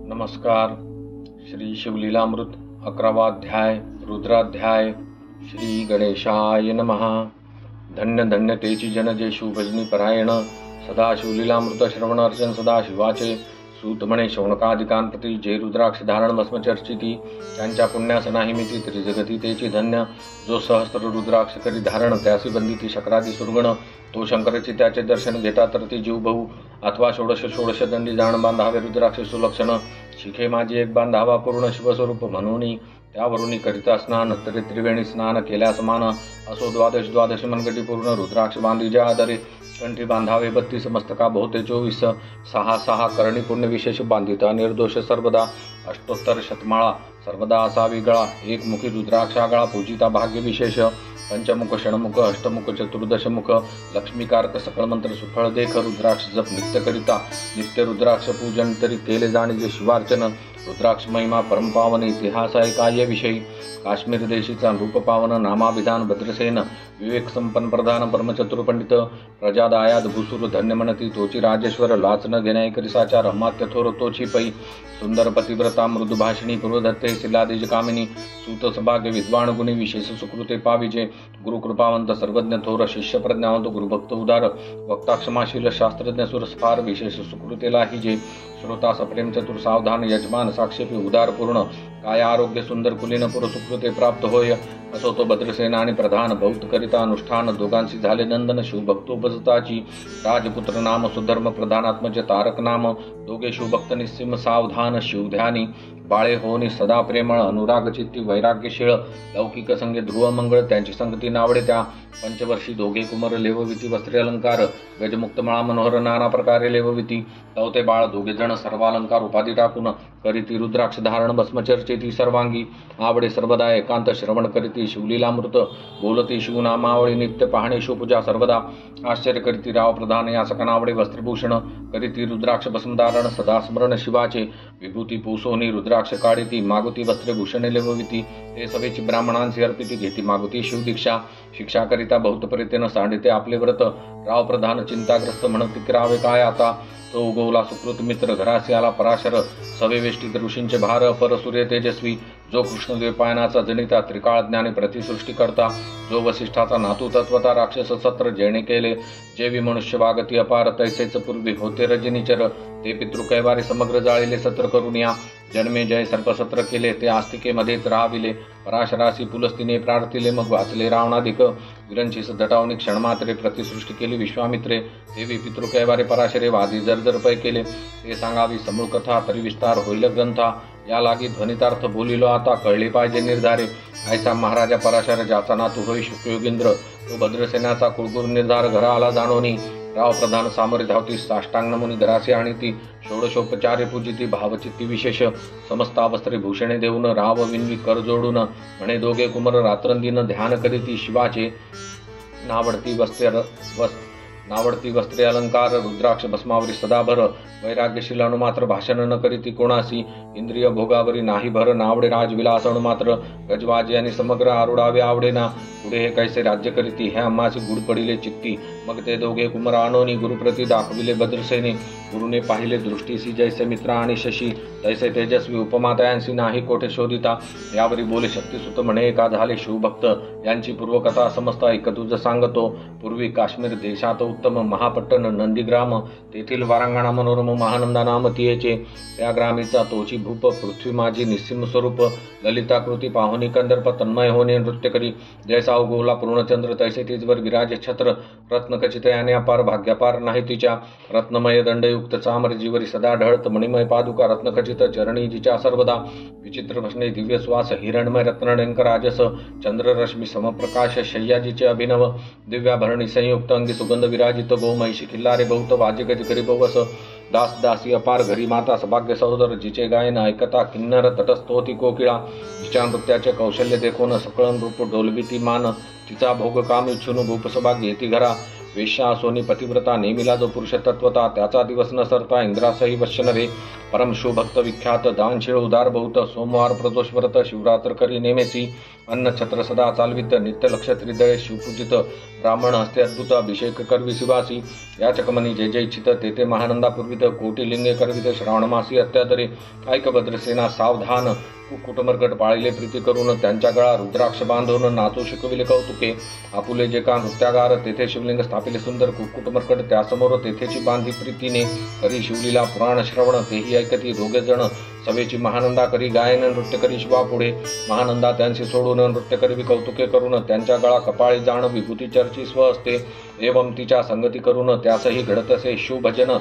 नमस्कार. श्री शिवलीलामृत 11वा अध्याय रुद्राध्याय. श्री गणेशाय नमः. धन्य धन्य तेची जन जे शिवभजनी परायण, सदा शिवलीलामृत श्रवण अर्चन सदा शिवाचे. सूत म्हणे शौनकादिकांप्रती जे रुद्राक्ष धारण भस्म चर्चिती, त्यांच्या पुण्यास नाही मिती त्रिजगती तेची धन्य. जो सहस्त्र रुद्राक्ष करी धारण, त्यासी बंदिती शक्रादी सुरगण. तो शंकराची त्याचे दर्शन घेता तर ती जीव बहु, अथवा षोडश दंडी जाण बांधावे रुद्राक्ष सुलक्षण. शिखे माझी एक बांधावा पूर्ण शिवस्वरूप म्हणून, त्यावरून करिता स्नान तरी त्रिवेणी स्नान केल्यास मान. असो द्वादश मनगटी पूर्ण रुद्राक्ष बांधी ज्या आदरे, कंठी बांधावे 32 मस्तका भोवते 24. सहा करणी पुण्य विशेष बांधिता निर्दोष सर्वदा. अष्टोत्तर शतमाळा सर्वदा असावी गळा, एकमुखी रुद्राक्षा गळा पूजिता भाग्य विशेष. पंचमुख षणमुख अष्टमुख चतुर्दशमुख, लक्ष्मीकारक सकळ मंत्र सुफळ देख. रुद्राक्ष जप नित्य करिता, नित्य रुद्राक्ष पूजन तरी केले जाणे शिवार्चन. रुद्राक्ष महिमा परमपावन, इतिहास आहे कार्य काश्मीर देशीचा रूप पावन. नामाभिधान भद्रसेन, विवेक संपन्न प्रधान परमचतुर पंडित. प्रजा दायाद भूसुर धन्य म्हणती, तोची राजेश्वर लाच न घेण्या करी साचार. अमात्य थोर तोची पै, सुंदर पतिव्रता मृदुभाषिणी पूर्वदत्ते शिलादेज कामिनी. सूत सभाग्य विद्वान गुणी विशेष सुकृते पाविजे. गुरुकृपावंत सर्वज्ञ थोर, शिष्य प्रज्ञावंत गुरुभक्त उदार. वक्ता क्षमाशील शास्त्रज्ञ सुरस्फार, विशेष सुकृतेला हिजे. श्रोता सप्रेम चतुर सावधान, यजमान साक्षेपी उदार पूर्ण. काय आरोग्य सुंदर कुलीन पुर सुकृते प्राप्त होय. असो तो भद्रसेना आणि प्रधान, बहुत करिता अनुष्ठान. दोघांशी झाले नंदन शिवभक्तोपजताची. राजपुत्र नाम सुधर्म प्रधानात्मज तारक नाम. दोघे शिवभक्त निस्सिम सावधान शिवध्यानी. बाळे होनी सदा प्रेमळ, अनुराग चित्ती वैराग्यशीळ. लौकिक संगे ध्रुव मंगळ, त्यांची संगती नावडे त्या. पंचवर्षी दोघे कुमर लेवविती वस्त्रे अलंकार. गजमुक्त मळा मनोहर नाना प्रकारे लेवविती. तवते बाळ दोघे जण सर्वालंकार उपाधी टाकून, करीती रुद्राक्ष धारण भस्म चर्चेती सर्वांगी. आवडे सर्वदा एकांत श्रवण करीती शिवलीलामृत. बोलती शिवनामावळी नित्य पाहणे शिवपूजा सर्वदा. आश्चर्य करीती राव प्रधान यासक नावडे वस्त्रभूषण. करीती रुद्राक्ष भस्मधारण सदा स्मरण शिवाचे. विभूती पूसोनी रुद्राक्ष काढिती, मागुती वस्त्रे भूषणे लेवविती. ते सभेची ब्राह्मणांची अर्पिती, घेती मागुती शिवदीक्षा. शिक्षा करिता बहुत परितेन सांडिते आपले व्रत. राव प्रधान चिंताग्रस्त म्हणती करावे काय आता. तो उगवला सुकृत मित्र, घरासी आला पराशर. सवेवेष्टीत ऋषींचे भार, परसूर्य तेजस्वी. जो कृष्णदेव पायनाचा जनिता, त्रिकाळ ज्ञानी प्रतिसृष्टी करता. जो वसिष्ठाचा नातू तत्वता, राक्षस सत्र जेणे केले. जेवी मनुष्य वागती अपार, तैसेच पूर्वी होते रजनीचर. ते पितृकैवारी समग्र जाळिले सत्र करून या. जन्मे जय सर्पसत्र केले, ते आस्तिकेमध्येच राहाविले. पराशरासी पुलस्तीने प्रार्थिले, मग वाचले रावणाधिक. विरंचीस दटावनी क्षणमात्रे प्रतिसृष्टी केली विश्वामित्रे. देवी पितृकैवारे पराशरे वादी जर्जर पै केले. ते सांगावी समूळ कथा, तरी विस्तार होईल ग्रंथा. या लागी ध्वनितार्थ बोलिलो आता, कळले पाहिजे निर्धारे. ऐसा महाराजा पराशर, ज्याचा नातू होई शुकयोगींद्र. तो भद्रसेनाचा कुळगुरु निर्धार, घरा आला जाणोनी. राव प्रधान सामोरे धावती, साष्टांग नमुनी घरासी आणिती. षोडशोपचारे पूजिती, भावचित्ती विशेष. समस्त वस्त्रे भूषणे देऊन, राव विनवी कर जोडून. म्हणे दोघे कुमर रात्रंदिन ध्यान करीती शिवाचे. नावडती वस्त्रे अलंकार, रुद्राक्ष भस्मावरी सदाभर. वैराग्यशील अणुमात्र भाषण न करीती कोणासी. इंद्रिय भोगावरी नाही भर, नावडे राजविलास अणुमात्र. गजवाजी आणि समग्र आरुडावे आवडेना. पुढे हे कैसे राज्य करीती, हे आम्हासी गुड पडिले चित्ती. मग ते दोघे कुमर आणोनी, गुरुप्रती दाखविले भद्रसेने. गुरुने पाहिले दृष्टीसी, जैसे मित्र आणि शशी. तैसे तेजस्वी उपमा तयांसी नाही कोठे शोधिता. यावरी बोले शक्तिसुत म्हणे, एका झाले शिवभक्त. यांची पूर्वकथा समस्त ऐक तुझ सांगतो. पूर्वी काश्मीर देशात उत्तम महापट्टण नंदीग्राम. तेथील वारांगणा मनोरम महानंदा नाम तियेचे. त्या ग्रामीचा तोची भूप, पृथ्वी माझी निस्सिम स्वरूप. ललिताकृती पाहुनी कंदर्प तन्मय होणे नृत्य करी. जैसा उगवला पूर्णचंद्र, तैसे तिजवर विराजे छत्र. रत्नखचित याने अपार, भाग्यापार नाही तिच्या. रत्नमय दंडयुक्त चामर, जीवरी सदा ढळत. मणिमय पादुका रत्नखचित चरणी जिच्या सर्वदा. विचित्र भस्मे दिव्य श्वास, हिरणमय रत्नडंक राजस. चंद्ररश्मी समप्रकाश, शय्याजीचे अभिनव. दिव्याभरणी संयुक्त अंगी सुगंध विराजित. गोमहिषी खिल्लारे बहुत, वाजे गज गरीब वस. दास दासी अपार, घरी माता सभाग्य सहोदर. जिचे गायन ऐकता किन्नर तटस्थोती कोकिळा. जिच्या नृत्याचे कौशल्य देखून सकळन रूप डोलविती मान. तिचा भोग काम इच्छून भूप सभाग्य येती घरा. वेश्या सोनी पतिव्रता, नेमिला जो पुरुष तत्वता. त्याचा दिवस न सरता, इंद्रासही वश्य रे. परम शिवभक्त विख्यात, दानशीळ उदार बहुत. सोमवार प्रदोष व्रत, शिवरात्र करी नेमेसी. अन्न छत्र सदा चालवित नित्य लक्ष त्रिदळे शिवपूजित ब्राह्मण हस्ते अद्भुत अभिषेक करवी शिवासी याचकमनी जे जे इच्छित ते महानंदा पूर्वित कोटी लिंगे करवित श्रावणमासी अत्यादरे ऐक भद्रसेना सावधान कुकुटमर्कट पाळिले प्रीती करून त्यांच्या गळा रुद्राक्ष बांधून नाचू शिकविले कौतुके आपुले जे का नृत्यागार तेथे शिवलिंग स्थापिले सुंदर कुकुटमर्कट त्यासमोर तेथेची बांधी प्रीतीने करी शिवलीला पुराण श्रवण तेही ऐकती दोघे जण सवेची महानंदा करी गायन नृत्य करी शिवा पुढे महानंदा त्यांचे सोडून नृत्य करी कौतुके करून त्यांच्या गळा कपाळी जाण विभूती चर्ची स्व असते एवं तिच्या संगती करून त्यासही घडत असे शिवभजन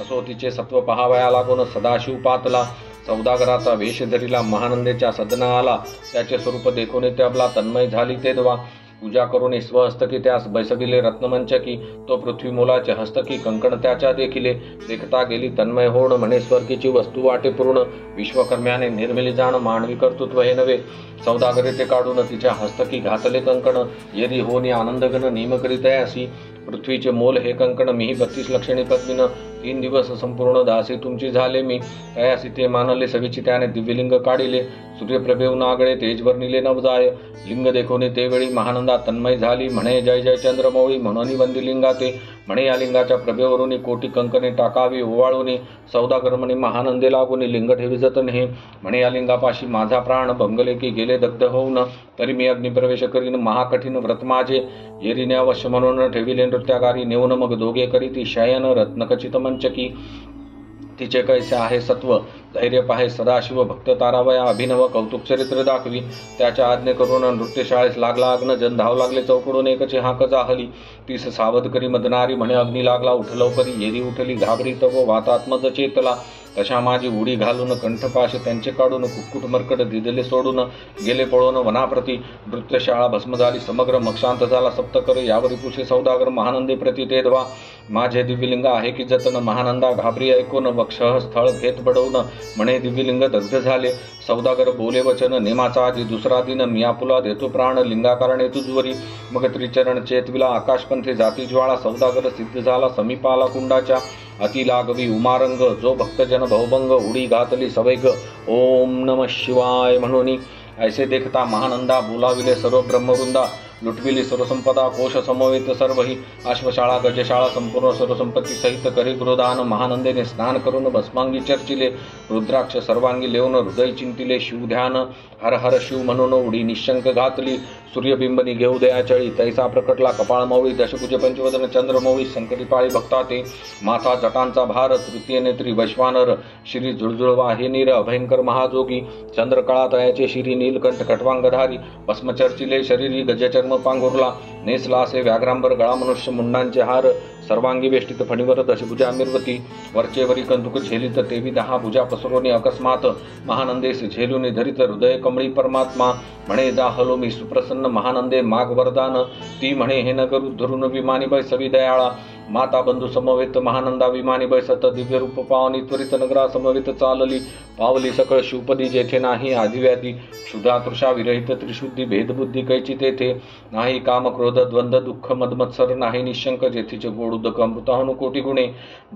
असो तिचे सत्व पहावया लागून सदाशिव पातला सौदागराचा वेश धरिला महानंदेच्या सदना आला त्याचे स्वरूप देखून त्याबला तन्मय झाली ते दवा पूजा करून स्वहस्तकी त्यास बैसविले रत्नमंचकी तो पृथ्वी मोलाचे हस्तकी कंकण त्याच्या देखिले देखता गेली तन्मय होण म्हणे स्वर्गीची वस्तू वाटे पूर्ण विश्वकर्म्याने निर्मिली जाण मानवी कर्तृत्व हे नव्हे सौदागरे ते काढून तिच्या हस्तकी घातले कंकण येरी होनी आनंदगण नियम करीत अशी पृथ्वीचे मोल हे कंकण मीही 32 लक्षणी पत्नीन 3 दिवस संपूर्ण दासी तुमची झाले मी तयासी ते मानले सविची त्याने दिव्यलिंग काढिले सूर्यप्रभेहून आगळे तेजवर निले नवजाय लिंग देखोनी ते वेळी महानंदा तन्मय झाली म्हणे जय जय चंद्रमौळी म्हणून वंदी लिंगा ते म्हणे या लिंगाच्या प्रभेवरून कोटी कंकणे टाकावी ओवाळून सौदागर म्हणे महानंदे लागून लिंग ठेवी जतन हे म्हणे या लिंगापाशी माझा प्राण भंगले की गेले दग्ध होऊन तरी मी अग्निप्रवेश करीन महाकठीण व्रत माझे येरीने अवश्य म्हणून ठेविले नृत्यागारी नेऊन मग दोघे करीती शयन रत्नखचित मंचकी तिचे कैसे आहे सत्व धैर्य पाहे सदाशिव भक्त तारावया अभिनव कौतुक चरित्र दाखवी त्याच्या आज्ञे करून नृत्यशाळेस लागला अग्न जन धाव लागले चौकडून एकची हाक जाहली तीस सावध करी मदनारी म्हणे अग्नी लागला उठ लवकरी येरी उठली घाबरी तव वातात्मज चेतला तशा माझी उडी घालून कंठपाश त्यांचे काढून कुक्कुट मर्कट दिदले सोडून गेले पळून वनाप्रती नृत्यशाळा भस्म झाली समग्र मग शांत झाला सप्तकर यावरी पुषे सौदागर महानंदे प्रति ते धवा माझे दिव्यलिंग आहे की जतन महानंदा घाबरी ऐकून वक्षः स्थळ घेत बडवून म्हणे दिव्यलिंग दग्ध झाले सौदागर बोले वचन नेमाचा आधी दुसरा दिन मियापुला देतो प्राण लिंगाकारणे तुझवरी मग त्रिचरण चेतविला आकाशपंथी जाती ज्वाळा सौदागर सिद्ध झाला समीपाला कुंडाच्या अति लागवी उमारंग जो भक्तजन भवभंग उडी घातली सवैग ओम नमः शिवाय म्हणून ऐसे देखता महानंदा बोलाविले सर्व ब्रह्मवृंदा लुटविली सर्वसंपदा कोश समवेत सर्वही अश्वशाळा गजशाळा संपूर्ण सर्वसंपत्ती सहित करी गृहदान महानंदेने स्नान करून भस्मांगी चर्चिले रुद्राक्ष सर्वांगी लेवून हृदय चिंतिले शिवध्यान हर हर शिव म्हणून उडी निशंक घातली सूर्यबिंबनी घेऊ दयाचळी तैसा प्रकटला कपाळमौळी दशभुज पंचवदन चंद्रमौळी संकटी पाळी भक्ता ते माथा जटांचा भार तृतीय नेत्री वैश्वानर श्री जुळजुळवा हे नीर अभयंकर महाजोगी चंद्रकळा तयाचे शिरी नीलकंठ खटवांगधारी भस्मचर्चिले शरीरी गजचर्म पांघुरला नेसला असे व्याघ्रांबर गळा मनुष्य मुंडांचे हार सर्वांगी वेष्टित फणीवर दशभुजा मिरवती वरचेवरी कंदुक झेलित तेवी 10 भुजा पसरोनी अकस्मात महानंदेस झेलून धरित हृदय कमळी परमात्मा म्हणे जा हलो मी सुप्रसन्न महानंदे माग वरदान ती म्हणे हे नगर धरून विमानी बै सवी दयाळा माता बंधू समवेत महानंदा विमानी बै सत दिव्य रूप पावनी त्वरित नगरा समवेत चालली पावली सकळ शिवपदी जेथे नाही आदिव्याधी क्षुधा तृषा विरहित त्रिशुद्धी भेदबुद्धी कैची तेथे नाही काम क्रोध द्वंद्व दुःख मदमत्सर नाही निशंक जेथीचे गोड उदक अमृताहून कोटी गुणे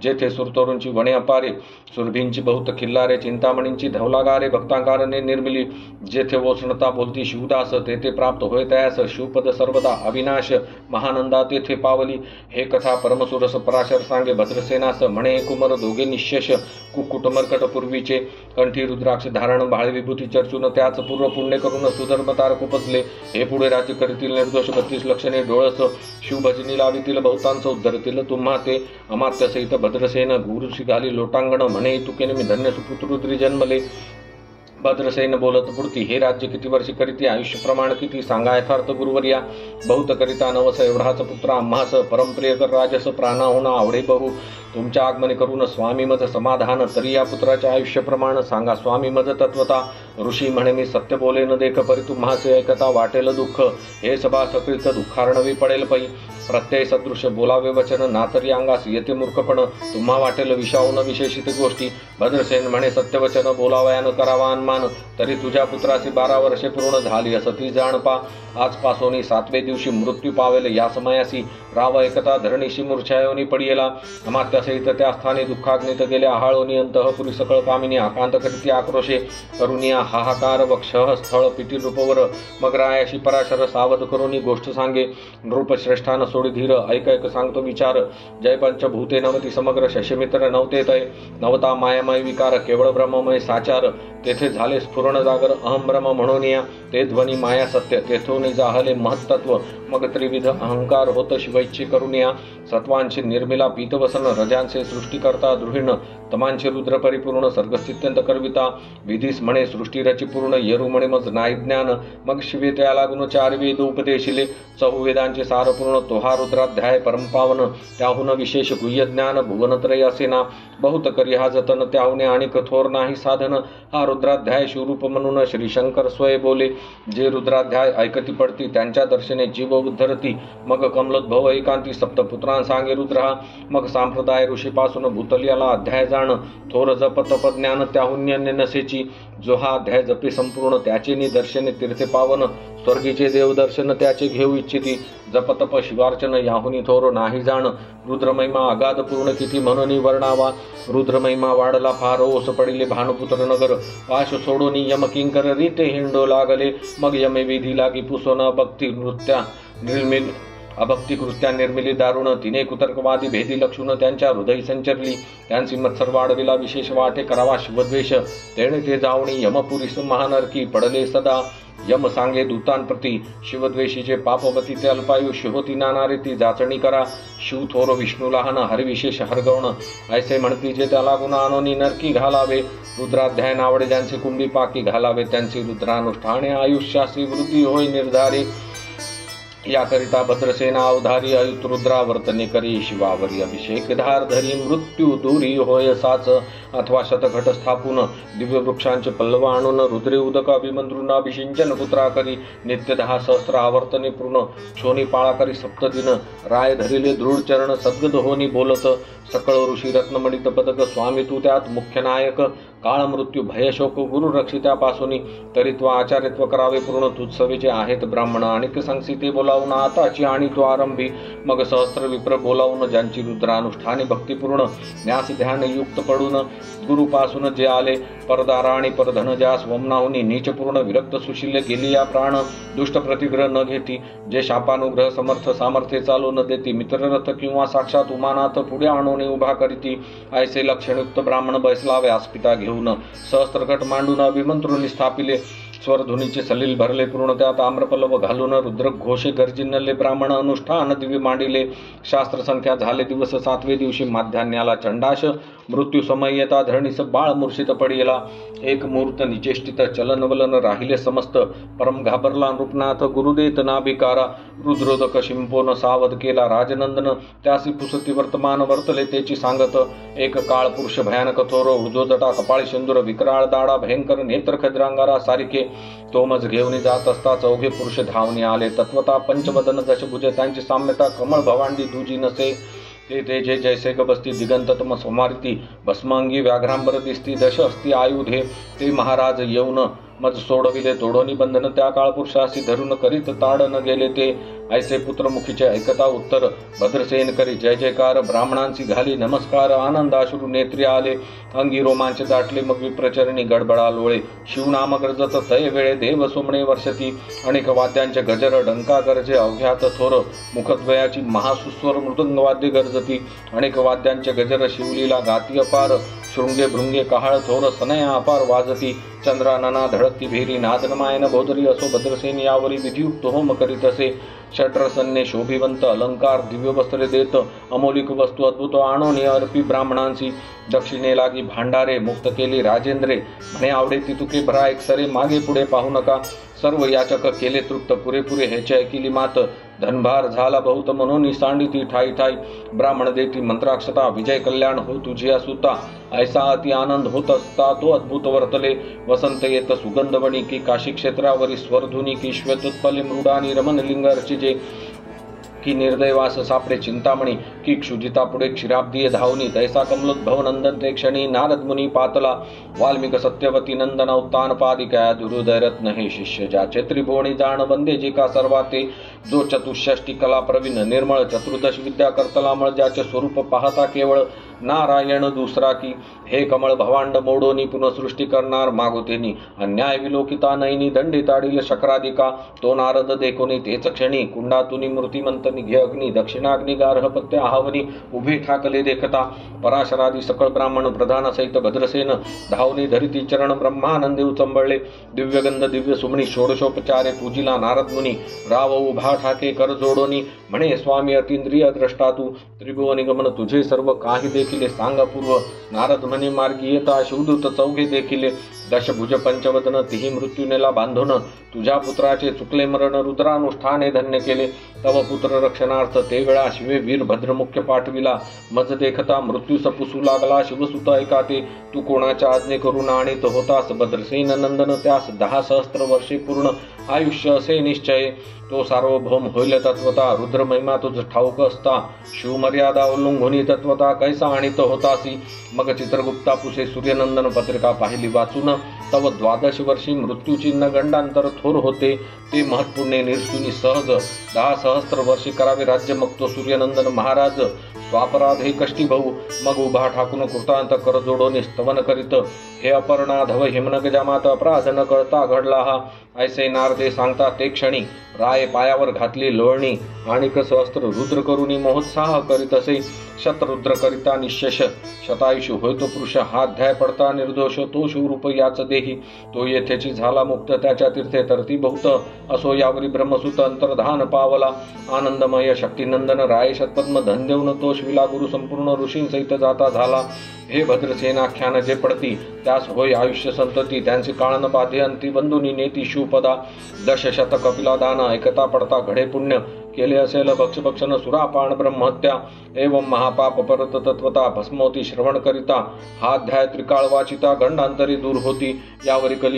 जेथे सुरतोरूंची वणे अपारे सुरभींची बहुत खिल्लारे चिंतामणींची धवलागारे भक्तांकारणे निर्मिली जेथे वोसणता बोलती शिवदास तेथे प्राप्त होय तयास शिवपद सर्वदा अविनाश महानंदा तेथे पावली हे कथा परमसुरस पराशर सांगे भद्रसेनास म्हणे कुमर दोघे निशेष कुकुटमर्कट पूर्वीचे कंठी रुद्राक्ष धारण भाळे विभूती चर्चून त्याच पूर्व पुण्य करून सुधर्म तारक उपजले हे पुढे राज्य करतील निर्दोष 32 लक्षणे डोळस शिवभजनी लावितील बहुतांच उद्धरतील तुम्हा ते अमात्य सहित भद्रसेन गुरुशी घाली लोटांगण म्हणे तुकेने मी धन्य सुपुत्र जन्मले भद्रसेन बोलत पुढती हे राज्य किती वर्षी करीती आयुष्य प्रमाण किती सांगा यथार्थ गुरुवर्या बहुत करिता नवस एवढाच पुत्र आम्हास परमप्रिय कर राजस प्राणा होणा आवडे बहु तुमच्या आगमने करून स्वामी मज समाधान तरी या पुत्राचे आयुष्य प्रमाण सांगा स्वामी मज तत्वता ऋषी म्हणे मी सत्य बोले न देख परी तुम्हासे ऐकता वाटेल दुःख हे सभा सकृत दुःखार्णवी पडेल पै प्रत्यय सदृश बोलावे वचन नातरी अंगास येते मूर्खपण तुम्हा वाटेल विषाहून विशेषित गोष्टी भद्रसेन म्हणे सत्यवचन बोलावयान करावा अन्मान तरी तुझ्या पुत्राची 12 वर्षे पूर्ण झाली असं ती जाणपा आजपासून 7व्या दिवशी मृत्यू पावेल या समयासी राव ऐकता धरणीशी मूर्छायोनी पडियेला. अमात्यासहित त्या स्थानी दुःखाग्नित गेले आहाळोनी अंतःपुरी सकळ कामिनी आकांत करीती आक्रोशे करुनिया हाहाकार वक्षः स्थळ पिटी रूपवर. मग रायाशी पराशर सावध करुनी गोष्ट सांगे. नृपश्रेष्ठान सोडी धीर ऐक सांगतो विचार. जय पंचभूते नवती समग्र शशमित्र नवते तय नवता मायामय विकार केवळ ब्रह्ममय साचार. तेथे झाले स्फुरण जागर अहम ब्रह्म म्हणून या. ते ध्वनी माया सत्य तेथून जाहले महत्त्व. मग त्रिविध अहंकार होत शिवैच्छे करुनिया. सत्वांशी निर्मिला पीतवसन रजांचे सृष्टीकर्ता द्रुहिण. तमांचे रुद्र परिपूर्ण सर्गस्थित्यंत करविता. विधीस म्हणे सृष्टी रची पूर्ण येरू म्हणे मज नाय ज्ञान. मग शिवे त्या लागून चार वेद उपदेशिले. चहुवेदांचे सारपूर्ण तोहा रुद्राध्याय परमपावन. त्याहून विशेष गुह्य ज्ञान भुवनत्रय असेना. बहुत करी हा जतन त्याहुने आणि कठोर नाही साधन. हा रुद्राध्याय शिवरूप म्हणून श्री शंकर स्वय बोले. जे रुद्राध्याय ऐकती पडती त्यांच्या दर्शने जीव उद्धरती. मग कमलोद्भव एकांती सप्तपुत्रां सांगे रुद्र. मग संप्रदाय ऋषीपासून भूतलियाला अध्याय जाण. थोर जप तप ज्ञान त्याहुन्य नसेची. जो हा अध्याय जपे संपूर्ण त्याचे निदर्शने तीर्थे पावन. स्वर्गीचे देवदर्शन त्याचे घेऊ इच्छिती. जपतप शिवार्चन याहुनी थोर नाही जाण. रुद्रमहिमा अगाध पूर्ण किती म्हणून वर्णावा. रुद्रमहिमा वाढला फार ओस पडिले भानुपुत्र नगर. पाश सोडून यम किंकर रीते हिंडो लागले. मग यमे विधी लागी पुसोन भक्ती नृत्या निर्मिल अभक्ती कृत्या निर्मिली दारुण. तिने कुतर्कवादी भेदी लक्षून त्यांच्या हृदय संचरली. त्यांची मत्सर वाढविला विशेष वाटे करावा शिवद्वेष. तेणे ते जावणी यमपुरीस महानरकी पडले सदा. यम सांगे दूतांप्रती शिवद्वेषीचे पापवती ते अल्पायुष्य होती नानारे ती जाचणी करा. शिव थोर विष्णू लहान हरिविशेष हरगवण. ऐसे म्हणती जे त्याला गुण आणोनी नरकी घालावे. रुद्राध्याय नावडे ज्यांचे कुंभी पाकी घालावे. त्यांची रुद्रानुष्ठाने आयुष्यासी वृद्धी होय निर्धारी. याकरिता भद्रसेना अवधारी अयुत रुद्रा वर्तने करी. शिवावरी अभिषेक धार धरी मृत्यू दूरी होय साच. अथवा शतघट स्थापून दिव्य वृक्षांचे पल्लव आणून रुद्रे उदक अभिमंत्रून अभिषिंचन पुत्रा करी. नित्य 10 सहस्त्र आवर्तने पूर्ण छोनी पाळा करी सप्तदिन. राय धरिले दृढ चरण सद्गद होनी बोलत. सकळ ऋषी रत्नमणित पदक स्वामी तू त्यात मुख्य नायक. काळ मृत्यू भयशोक गुरु रक्षित्यापासून तरित्व आचार्यत्व करावे पूर्ण. तुत्सवेचे आहेत ब्राह्मण अनेक संगीते बोलावून आताची आणि तो आरंभी. मग सहस्त्र विप्र बोलावून ज्यांची रुद्रानुष्ठाने भक्तिपूर्ण. न्यास ध्यान युक्त पडून गुरुपासून जे आले. परदारा आणि परधन ज्यास वमनाहुनी नीचपूर्ण विरक्त सुशील्य गेली या प्राण. दुष्ट प्रतिग्रह न घेती जे शापानुग्रह समर्थ सामर्थ्य चालू न देती. मित्ररथ किंवा साक्षात उमानाथ पुढे आणून उभा करीती. ऐसे लक्षणयुक्त ब्राह्मण बैसला व्यासपिता घेऊन. सहस्त्रकट मांडून अभिमंत्रुनी स्थापिले. स्वरध्वनीचे सलील भरले पूर्ण त्यात आम्रपल्लव घालून. रुद्र घोषे गर्जिनले ब्राह्मण अनुष्ठान दिव्य मांडिले. शास्त्र संख्या झाले दिवस 7वे दिवशी माध्यान्याला चंडाश. मृत्यू समय येता धरणीस बाळ मूर्छित पडियेला. एक मुहूर्त निचेष्टित चलनवलन राहिले समस्त. परम घाबरला नृपनाथ गुरुदेत नाभिकारा. रुद्रोदक शिंपोन सावध केला राजनंदन. त्यासी पुसती वर्तमान वर्तले तेची सांगत. एक काळ पुरुष भयानक थोर उर्जोजटा कपाळी शंदूर विकराळ दाडा भयंकर नेत्र खद्रांगारा सारिके. तो मज घेऊन जात असता चौघे पुरुष धावणे आले. तत्वता पंचवदन दशभुज त्यांची साम्यता कमळ भवांडी दुजी नसे. ते जे जैसे गबस्ती दिगंततम सोमारिती. भस्मांगी व्याघ्रांबर दिसती दश असती आयुधे. ते महाराज येऊन मज सोडविले तोडोनी बंधन. त्या काळ पुरुषासी धरून करीत ताड न गेले ते. ऐसे पुत्रमुखीचे ऐकता उत्तर भद्रसेन करी जय जयकार. ब्राह्मणांची घाली नमस्कार. आनंदाश्रू नेत्री आले. अंगी रोमांच दाटले मग विप्रचरणी गडबडा लोळे. शिवनाम गरजत तय वेळे देव सोमणे वर्षती. अनेक वाद्यांचे गजर डंका गरजे अवघ्यात थोर. मुखद्वयाची महासुस्वर मृदंगवाद्य गरजती. अनेक वाद्यांचे गजर शिवलीला गाती अपार. शृंगे भृंगे कहाळ थोर सनया अपार वाजती. चंद्रानना धडकती भेरी नादनमायन बोधरी. असो भद्रसेन यावरी विधियुक्त होम करीत असे. षट्रसन्ने शोभिवंत अलंकार दिव्य वस्त्रे देत. अमोलिक वस्तू अद्भुत आणोनी अर्पी ब्राह्मणांची. दक्षिणे लागी भांडारे मुक्त केली राजेंद्रे. म्हणे आवडे ती तुके भरा एकसरे मागे पुढे पाहू नका. सर्व याचक केले तृप्त पुरेपुरे ह्याचे ऐकिली मात. धनभार झाला बहुत म्हणून सांडिती ठाई ठाई. ब्राह्मण देती मंत्राक्षता विजय कल्याण हो तुझी सुता. ऐसा अति आनंद होत असता तो अद्भुत वर्तले. वसंत येत सुगंधवणी की काशी क्षेत्रावरी स्वरधुनी की श्वेतोत्पले मृडानी रमण लिंग अर्चिजे. की निर्दैवास सापडे चिंतामणी की क्षुजिता पुढे क्षीराब्दीय धावनी तैसा कमलोद्भव नंदन ते क्षणी नारद मुनी पातला वाल्मिक सत्यवती नंदन उत्तानपादिका दुरुदैरत्न हे शिष्य ज्याचे त्रिभुवनी जाण वंदे जे का सर्वाते जो चतुष्षष्टी कला प्रवीण निर्मळ चतुर्दश विद्या करतलामळ ज्याचे स्वरूप पाहता केवळ नारायण दुसरा की हे कमळ भवांड मोडोनी पुनःसृष्टी करणार मागुतेनी अन्याय विलोकिता नैनी दंडी ताडील शक्रादिका तो नारद देखोनी तेच क्षणी कुंडातुनी मूर्तिमंत निघे अग्नी दक्षिणाग्नी गार्हपत्य आहावनी उभे ठाकले देखता पराशरादी सकळ ब्राह्मण प्रधान सहित भद्रसेन धावनी धरिती चरण ब्रह्मानंदे उचंबळले दिव्यगंध दिव्य सुमणी षोडशोपचारे पूजिला नारद मुनी राव उभा ठाके कर जोडोनी म्हणे स्वामी अतींद्रिय द्रष्टा तू त्रिभुवनी गमन तुझे सर्व काही देखिले सांग पूर्व नारद म्हणे मार्गी येता शिवदूत चौघे देखिले दशभुज पंचवदन तिही मृत्यू नेला बांधून तुझ्या पुत्राचे चुकले मरण रुद्रानुष्ठाने धन्य केले तव पुत्र रक्षणार्थ ते वेळा शिवे वीर भद्रमुख्य पाठविला मज देखता मृत्यू सपुसू लागला शिवसुत ऐका ते तू कोणाच्या आज्ञे करून आणीत होतास भद्रसेन नंदन त्यास 10 सहस्त्र वर्षे पूर्ण आयुष्य असे निश्चय तो सार्वभौम होईल तत्वता रुद्र महिमा तुझ ठाऊक असता शिवमर्यादा उल्लंघुनी तत्वता कैसा आणीत होतासी मग चित्रगुप्ता पुसे सूर्यनंदन पत्रिका पाहिली वाचून तव 12 वर्षी मृत्यूचिन्ह गंडांतर थोर होते ते महत्पुण्य निर्सुनी सहज 10 सहस्त्र वर्षी करावे राज्य मग तो सूर्यनंदन महाराज स्वापराध हे कष्टी भाऊ मग उभा ठाकून कृतांत कर जोडोनी स्तवन करीत हे अपर्णाधव हिमनग जामात अपराध न कळता घडला हा ऐसे नारदे सांगता ते क्षणी राय पायावर घातली लोळणी आणि सहस्त्र रुद्र करुणी महोत्साह करीत असे शतरुद्र करिता निशेष शतायुषी होय तो पुरुष हा अध्याय पडता निर्दोष तो शिवरूप याच देही तो येथेची झाला मुक्त त्याच्या तीर्थे तरती बहुत असो यावरी ब्रह्मसुत अंतर्धान पावला आनंदमय शक्तिनंदन राय शतपद्म धन देऊन तो शिविला गुरु संपूर्ण ऋषींसहित जाता झाला हे भद्रसेनाख्यान जे पडती त्यास होय आयुष्य संतती त्यांचे काळन बाधे अंती बंधुनी नेती शिवपदा 10 शत कपिला दान ऐकता पडता घडे पुण्य केले असेल भक्षभक्षण सुरापान ब्रह्महत्या एवं महापाप परत तत्वता भस्मोती श्रवण करिता हा अध्याय त्रिकाळ वाचिता गंडांतरी दूर होती यावरी कली